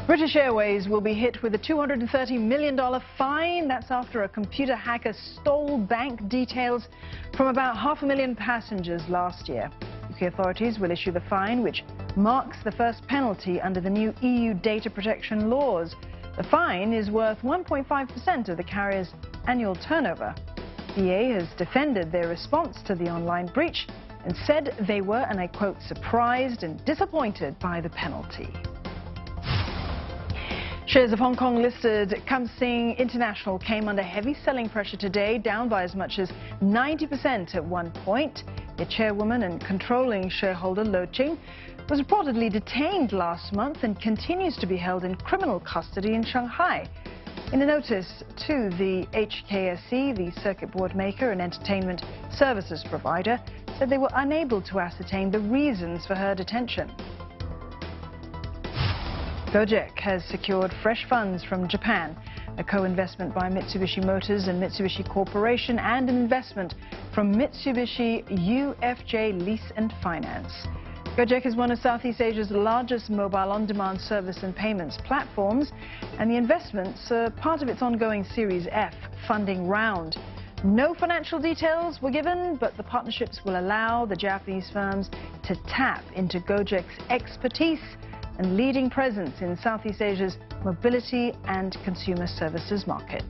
British Airways will be hit with a $230 million fine. That's after a computer hacker stole bank details from about 500,000 passengers last year. UK authorities will issue the fine, which marks the first penalty under the new EU data protection laws. The fine is worth 1.5% of the carrier's annual turnover. BA has defended their response to the online breach and said they were, and I quote, surprised and disappointed by the penalty. Shares of Hong Kong-listed Camsing International came under heavy selling pressure today, down by as much as 90% at one point. The chairwoman and controlling shareholder Lo Ching was reportedly detained last month and continues to be held in criminal custody in Shanghai. In a notice to the HKSE, the circuit board maker and entertainment services provider, said they were unable to ascertain the reasons for her detention. GOJEK has secured fresh funds from Japan, a co-investment by Mitsubishi Motors and Mitsubishi Corporation, and an investment from Mitsubishi UFJ Lease and Finance. GOJEK is one of Southeast Asia's largest mobile on-demand service and payments platforms, and the investments are part of its ongoing Series F funding round. No financial details were given, but the partnerships will allow the Japanese firms to tap into GOJEK's expertise and leading presence in Southeast Asia's mobility and consumer services market.